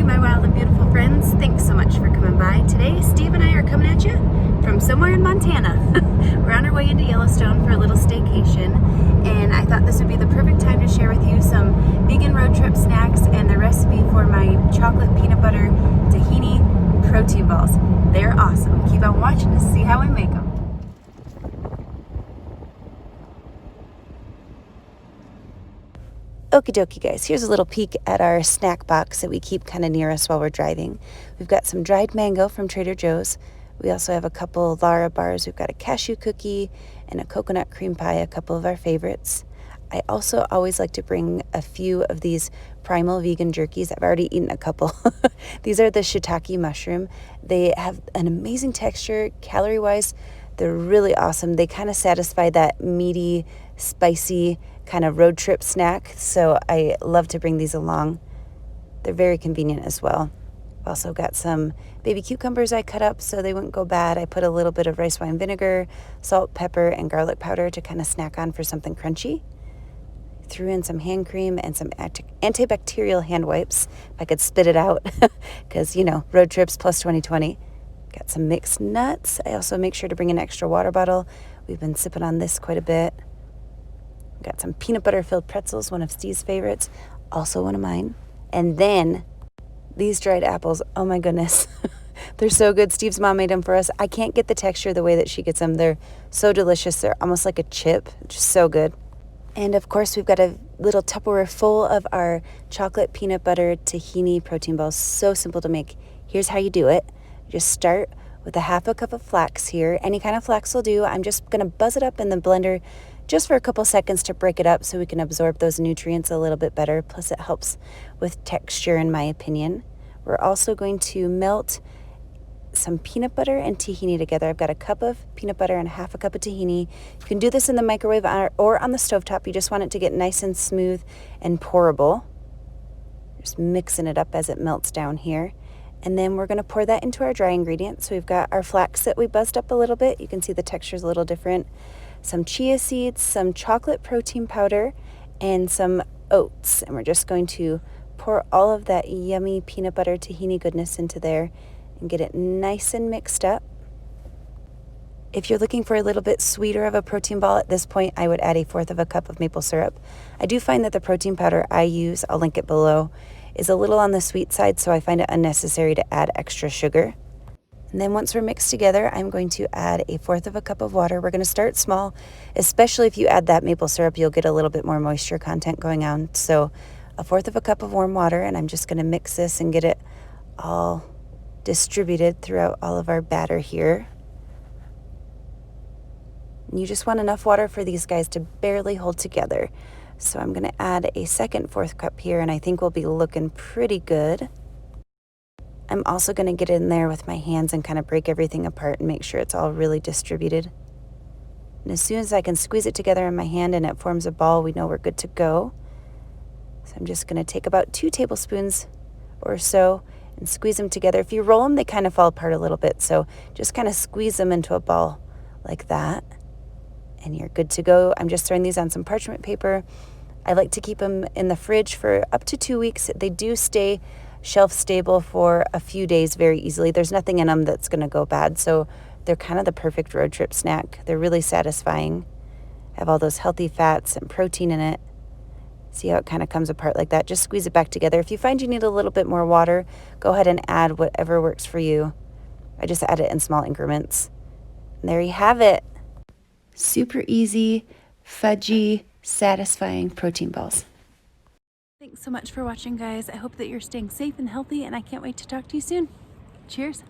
Howdy, my wild and beautiful friends. Thanks so much for coming by. Today, Steve and I are coming at you from somewhere in Montana. We're on our way into Yellowstone for a little staycation, and I thought this would be the perfect time to share with you some vegan road trip snacks and the recipe for my chocolate peanut butter tahini protein balls. They're awesome. Keep on watching to see how we make them. Okie dokie guys, here's a little peek at our snack box that we keep kind of near us while we're driving. We've got some dried mango from Trader Joe's. We also have a couple Lara bars. We've got a cashew cookie and a coconut cream pie, a couple of our favorites. I also always like to bring a few of these primal vegan jerkies. I've already eaten a couple. These are the shiitake mushroom. They have an amazing texture. Calorie-wise, they're really awesome. They kind of satisfy that meaty, spicy kind of road trip snack, so I love to bring these along. They're very convenient as well. I've also got some baby cucumbers I cut up so they wouldn't go bad. I put a little bit of rice wine vinegar, salt, pepper, and garlic powder to kind of snack on for something crunchy. Threw in some hand cream and some antibacterial hand wipes, if I could spit it out, because, you know, road trips plus 2020. Got some mixed nuts. I also make sure to bring an extra water bottle. We've been sipping on this quite a bit. Got some peanut butter filled pretzels, one of Steve's favorites, also one of mine. And then these dried apples, oh my goodness. They're so good. Steve's mom made them for us. I can't get the texture the way that she gets them. They're so delicious. They're almost like a chip, just so good. And of course, we've got a little Tupperware full of our chocolate peanut butter tahini protein balls. So simple to make. Here's how you do it. Just start with a half a cup of flax here. Any kind of flax will do. I'm just going to buzz it up in the blender just for a couple seconds to break it up so we can absorb those nutrients a little bit better. Plus, it helps with texture, in my opinion. We're also going to melt some peanut butter and tahini together. I've got a cup of peanut butter and half a cup of tahini. You can do this in the microwave or on the stovetop. You just want it to get nice and smooth and pourable. Just mixing it up as it melts down here. And then we're going to pour that into our dry ingredients. So we've got our flax that we buzzed up a little bit. You can see the texture's a little different. Some chia seeds, some chocolate protein powder, and some oats. And we're just going to pour all of that yummy peanut butter tahini goodness into there and get it nice and mixed up. If you're looking for a little bit sweeter of a protein ball at this point, I would add 1/4 cup of maple syrup. I do find that the protein powder I use, I'll link it below, is a little on the sweet side, so I find it unnecessary to add extra sugar. And then once we're mixed together, I'm going to add 1/4 cup of water. We're going to start small, especially if you add that maple syrup, you'll get a little bit more moisture content going on. So 1/4 cup of warm water, and I'm just going to mix this and get it all distributed throughout all of our batter here. And you just want enough water for these guys to barely hold together. So I'm going to add a second 1/4 cup here, and I think we'll be looking pretty good. I'm also going to get in there with my hands and kind of break everything apart and make sure it's all really distributed. And as soon as I can squeeze it together in my hand and it forms a ball, we know we're good to go. So I'm just going to take about 2 tablespoons or so and squeeze them together. If you roll them, they kind of fall apart a little bit. So just kind of squeeze them into a ball like that. And you're good to go. I'm just throwing these on some parchment paper. I like to keep them in the fridge for up to 2 weeks. They do stay shelf stable for a few days very easily. There's nothing in them that's going to go bad, so they're kind of the perfect road trip snack. They're really satisfying. Have all those healthy fats and protein in it. See how it kind of comes apart like that? Just squeeze it back together. If you find you need a little bit more water, go ahead and add whatever works for you. I just add it in small increments. And there you have it. Super easy, fudgy, satisfying protein balls. Thanks so much for watching, guys. I hope that you're staying safe and healthy, and I can't wait to talk to you soon. Cheers.